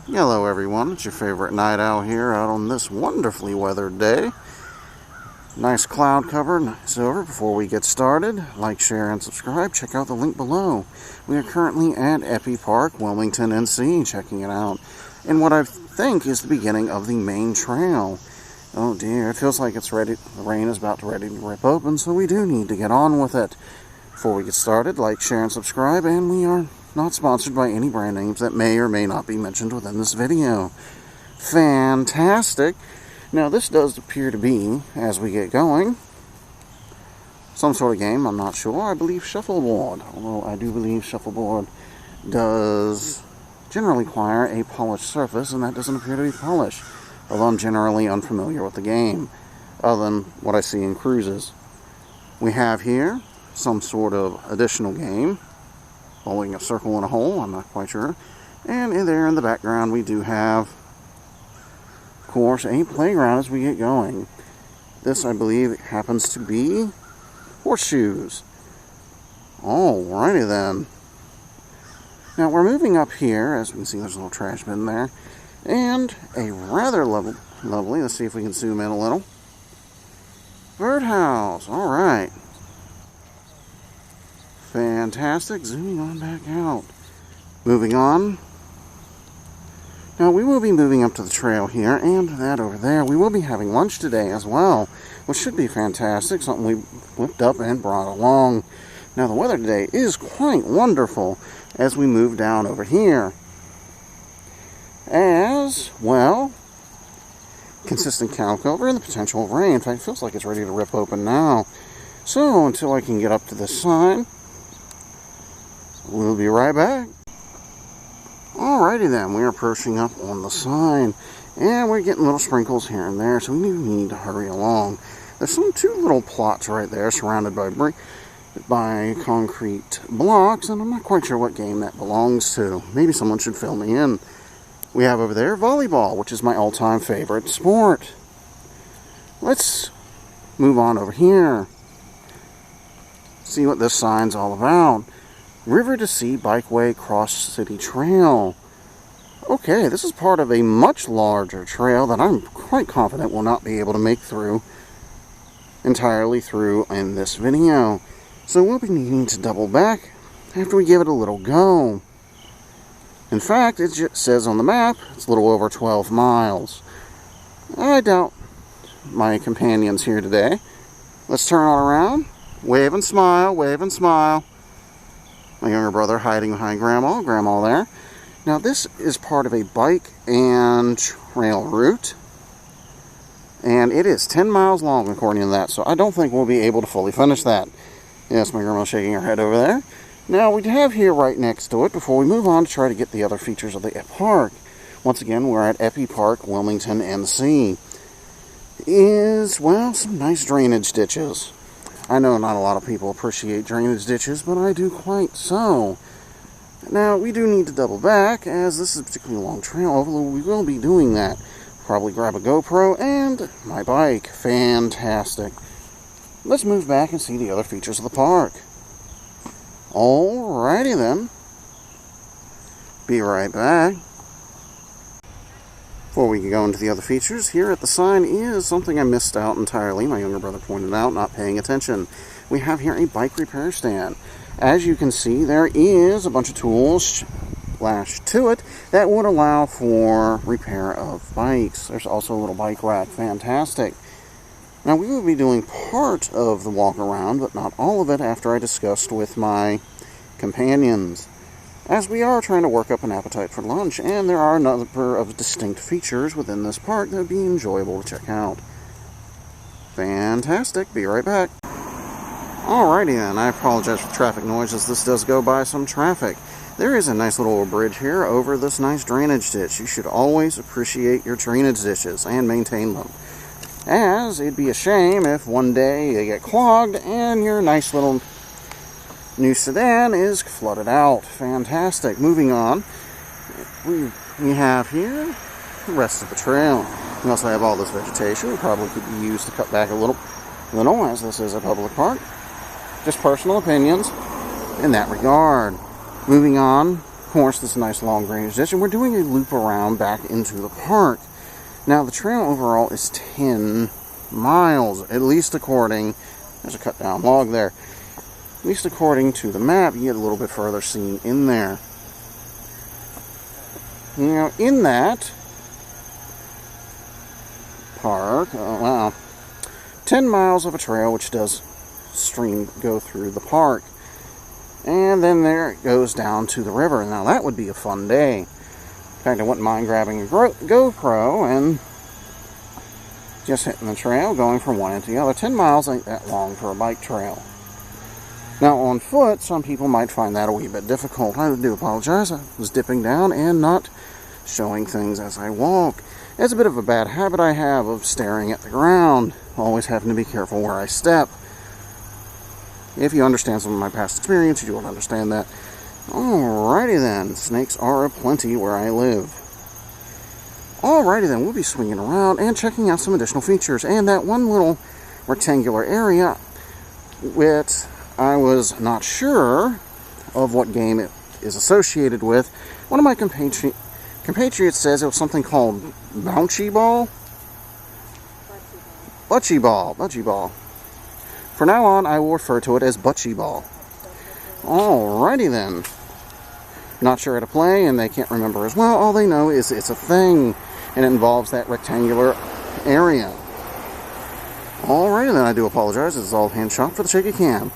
Hello everyone, it's your favorite night owl here out on this wonderfully weathered day. Nice cloud cover, nice over. Before we get started, like, share, and subscribe. Check out the link below. We are currently at Empie Park, Wilmington, NC, checking it out. And what I think is the beginning of the main trail. Oh dear, it feels like it's ready. The rain is about ready to rip open, so we do need to get on with it. Before we get started, like, share, and subscribe, and we are not sponsored by any brand names that may or may not be mentioned within this video. Fantastic! Now this does appear to be, as we get going, some sort of game, I'm not sure. I believe shuffleboard, although I do believe shuffleboard does generally require a polished surface, and that doesn't appear to be polished, although I'm generally unfamiliar with the game, other than what I see in cruises. We have here some sort of additional game, following a circle in a hole, I'm not quite sure. And in there in the background we do have, of course, a playground as we get going. This, I believe, happens to be horseshoes. Alrighty then. Now we're moving up here, as we can see there's a little trash bin there, and a rather lovely, let's see if we can zoom in a little, birdhouse. Alright. Fantastic. Zooming on back out. Moving on. Now we will be moving up to the trail here, and that over there. We will be having lunch today as well, which should be fantastic. Something we whipped up and brought along. Now the weather today is quite wonderful as we move down over here. As well, consistent cloud cover and the potential of rain. In fact, it feels like it's ready to rip open now. So until I can get up to this sign, we'll be right back. Alrighty then, we're approaching up on the sign, and we're getting little sprinkles here and there, so we need to hurry along. There's two little plots right there surrounded by concrete blocks, and I'm not quite sure what game that belongs to. Maybe someone should fill me in. We have over there volleyball, which is my all-time favorite sport. Let's move on over here. See what this sign's all about. River to Sea Bikeway Cross City Trail. Okay, this is part of a much larger trail that I'm quite confident will not be able to make entirely through in this video. So we'll be needing to double back after we give it a little go. In fact, it just says on the map it's a little over 12 miles. I doubt my companions here today. Let's turn all around. Wave and smile, wave and smile. My younger brother hiding behind Grandma there. Now this is part of a bike and trail route, and it is 10 miles long according to that, so I don't think we'll be able to fully finish that. Yes, my grandma's shaking her head over there. Now we have here right next to it, before we move on to try to get the other features of the park. Once again, we're at Empie Park, Wilmington, NC. Is, well, some nice drainage ditches. I know not a lot of people appreciate drainage ditches, but I do quite so. Now, we do need to double back, as this is a particularly long trail, although we will be doing that. Probably grab a GoPro and my bike. Fantastic. Let's move back and see the other features of the park. Alrighty then. Be right back. Before we can go into the other features, here at the sign is something I missed out entirely. My younger brother pointed out, not paying attention. We have here a bike repair stand. As you can see, there is a bunch of tools lashed to it that would allow for repair of bikes. There's also a little bike rack. Fantastic. Now, we will be doing part of the walk around, but not all of it after I discussed with my companions, as we are trying to work up an appetite for lunch, and there are a number of distinct features within this park that would be enjoyable to check out. Fantastic. Be right back. Alrighty then, I apologize for traffic noise as this does go by some traffic. There is a nice little bridge here over this nice drainage ditch. You should always appreciate your drainage ditches and maintain them, as it'd be a shame if one day they get clogged and your nice little new sedan is flooded out. Fantastic. Moving on, we have here the rest of the trail. We also have all this vegetation. We probably could be used to cut back a little, as this is a public park. Just personal opinions in that regard. Moving on, of course, this nice long-range ditch, and we're doing a loop around back into the park. Now, the trail overall is 10 miles, at least according, there's a cut-down log there, at least according to the map. You get a little bit further seen in there. Now, in that park, 10 miles of a trail, which does go through the park. And then there it goes down to the river. Now, that would be a fun day. In fact, I wouldn't mind grabbing a GoPro and just hitting the trail, going from one end to the other. 10 miles ain't that long for a bike trail. Now, on foot, some people might find that a wee bit difficult. I do apologize. I was dipping down and not showing things as I walk. It's a bit of a bad habit I have of staring at the ground. Always having to be careful where I step. If you understand some of my past experience, you will understand that. Alrighty then. Snakes are aplenty where I live. Alrighty then. We'll be swinging around and checking out some additional features. And that one little rectangular area, which I was not sure of what game it is associated with. One of my compatriots says it was something called Bouncy Ball? Butchie Ball. For now on, I will refer to it as Butchie Ball. Alrighty then. Not sure how to play, and they can't remember as well. All they know is it's a thing, and it involves that rectangular area. Alrighty then, I do apologize. This is all hand shot for the shaky cam.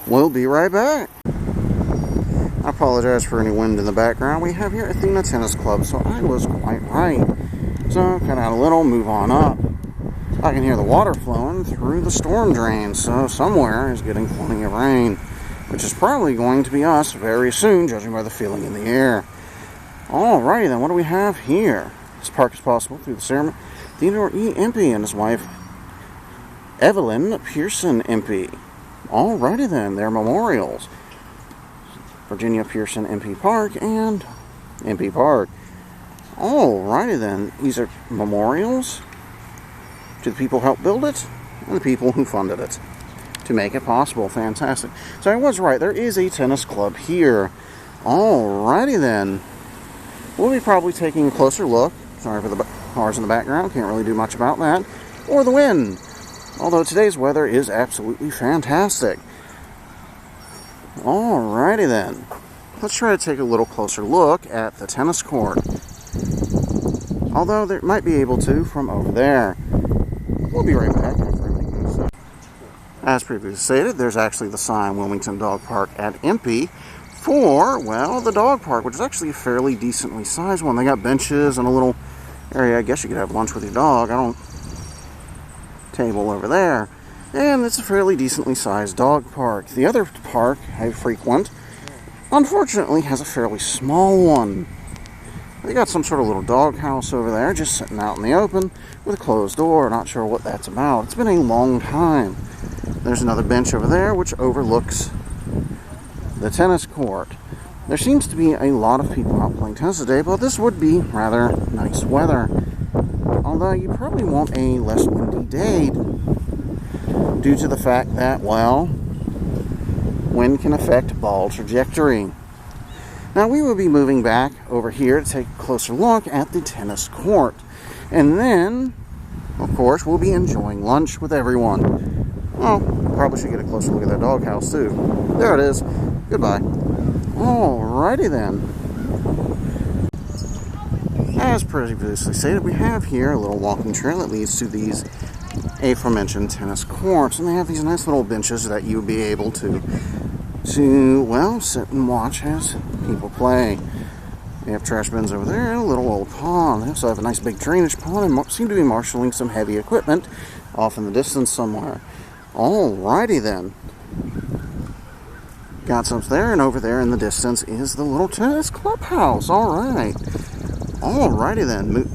We'll be right back. I apologize for any wind in the background. We have here Athena Tennis Club, so I was quite right. So, cut out a little, move on up. I can hear the water flowing through the storm drain, so somewhere is getting plenty of rain, which is probably going to be us very soon, judging by the feeling in the air. Alrighty then, what do we have here? This park is possible through the ceremony. Theodore E. Empie and his wife, Evelyn Pearson Empie. Alrighty then, they're memorials. Virginia Pearson Empie Park and Empie Park. Alrighty then, these are memorials to the people who helped build it and the people who funded it to make it possible. Fantastic. So I was right, there is a tennis club here. Alrighty then. We'll be probably taking a closer look. Sorry for the cars in the background, can't really do much about that. Or the wind. Although today's weather is absolutely fantastic. Alrighty then. Let's try to take a little closer look at the tennis court. Although they might be able to from over there. We'll be right back after everything moves up. As previously stated, there's actually the sign Wilmington Dog Park at Empie for, well, the dog park, which is actually a fairly decently sized one. They got benches and a little area. I guess you could have lunch with your dog. Table over there. And it's a fairly decently sized dog park. The other park I frequent, unfortunately, has a fairly small one. They got some sort of little dog house over there, just sitting out in the open with a closed door. Not sure what that's about. It's been a long time. There's another bench over there which overlooks the tennis court. There seems to be a lot of people out playing tennis today, but this would be rather nice weather. Although you probably want a less windy day due to the fact that, well, wind can affect ball trajectory. Now, we will be moving back over here to take a closer look at the tennis court. And then, of course, we'll be enjoying lunch with everyone. Well, probably should get a closer look at that doghouse, too. There it is. Goodbye. Alrighty then. As previously stated, we have here a little walking trail that leads to these aforementioned tennis courts. And they have these nice little benches that you'll be able to well, sit and watch as people play. They have trash bins over there and a little old pond. They also have a nice big drainage pond and seem to be marshalling some heavy equipment off in the distance somewhere. Alrighty then. Got some there, and over there in the distance is the little tennis clubhouse. Alright. Alrighty then.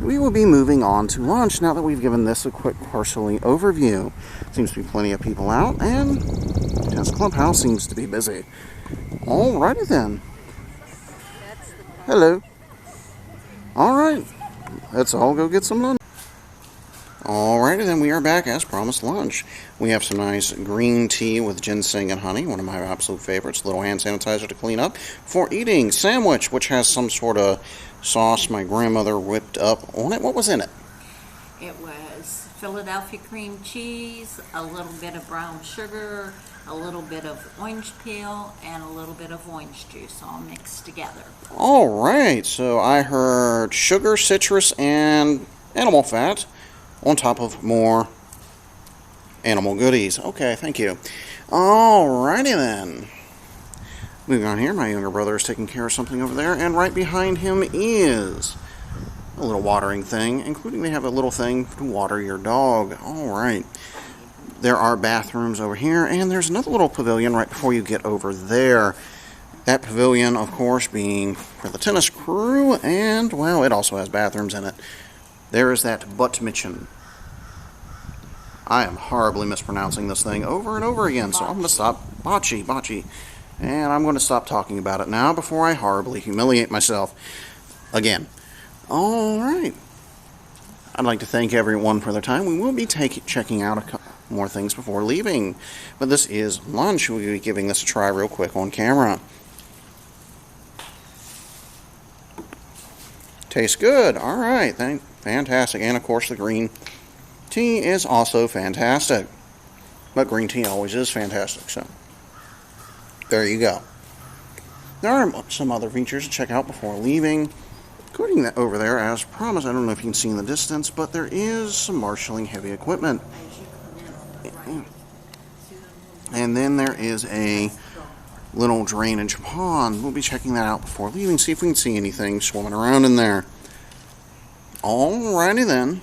We will be moving on to lunch now that we've given this a quick partially overview. Seems to be plenty of people out, and the tennis clubhouse seems to be busy. Alrighty then. Hello. Alright. Let's all go get some lunch. Alright. Alrighty, then we are back as promised lunch. We have some nice green tea with ginseng and honey, one of my absolute favorites. A little hand sanitizer to clean up for eating. Sandwich, which has some sort of sauce my grandmother whipped up on it. What was in it? It was Philadelphia cream cheese, a little bit of brown sugar, a little bit of orange peel, and a little bit of orange juice all mixed together. Alright, so I heard sugar, citrus, and animal fat on top of more animal goodies. Okay, thank you. Alrighty then. Moving on here, my younger brother is taking care of something over there, and right behind him is a little watering thing, including they have a little thing to water your dog. Alright. There are bathrooms over here, and there's another little pavilion right before you get over there. That pavilion, of course, being for the tennis crew, and, well, it also has bathrooms in it. There is that Buttmitchen. I am horribly mispronouncing this thing over and over again, so I'm going to stop. Bocce. And I'm going to stop talking about it now before I horribly humiliate myself again. Alright. I'd like to thank everyone for their time. We will be checking out a couple more things before leaving. But this is lunch. We'll be giving this a try real quick on camera. Tastes good. Alright. Fantastic. And of course the green tea is also fantastic. But green tea always is fantastic. So there you go. There are some other features to check out before leaving. Including that over there, as promised. I don't know if you can see in the distance, but there is some marshalling heavy equipment. And then there is a little drainage pond. We'll be checking that out before leaving, see if we can see anything swimming around in there. Alrighty then.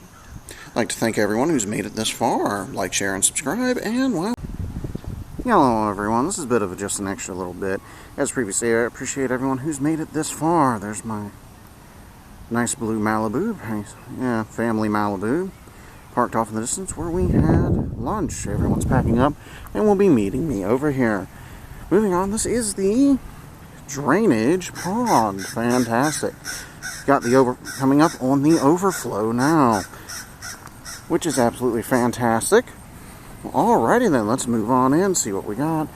I'd like to thank everyone who's made it this far. Like, share, and subscribe, and well. Hello everyone, this is a bit of just an extra little bit. As previously, I appreciate everyone who's made it this far. There's my nice blue Malibu, yeah, family Malibu, parked off in the distance where we had lunch. Everyone's packing up and will be meeting me over here. Moving on, this is the drainage pond. Fantastic. Got the coming up on the overflow now, which is absolutely fantastic. Alrighty then, let's move on in, see what we got.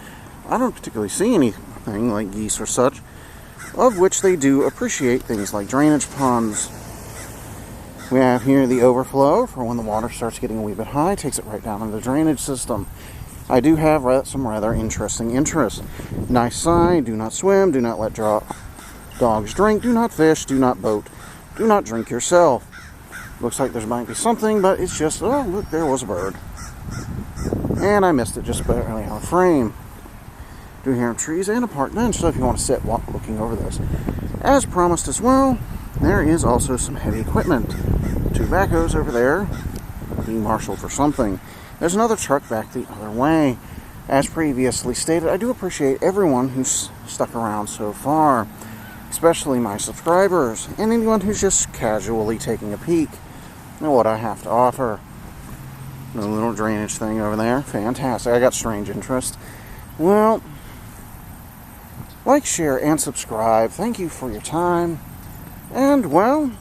I don't particularly see anything like geese or such, of which they do appreciate things like drainage ponds. We have here the overflow for when the water starts getting a wee bit high, takes it right down into the drainage system. I do have some rather interesting interests. Nice sign: do not swim, do not let dogs drink, do not fish, do not boat, do not drink yourself. Looks like there might be something, but it's just, oh look, there was a bird. And I missed it just barely out of frame. Do hear trees and a park bench, so if you want to sit looking over this. As promised as well, there is also some heavy equipment. 2 backhoes over there, being marshaled for something. There's another truck back the other way. As previously stated, I do appreciate everyone who's stuck around so far, especially my subscribers, and anyone who's just casually taking a peek at what I have to offer. The little drainage thing over there, fantastic. I got strange interest. Well, like, share, and subscribe. Thank you for your time. And, well,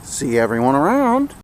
see everyone around.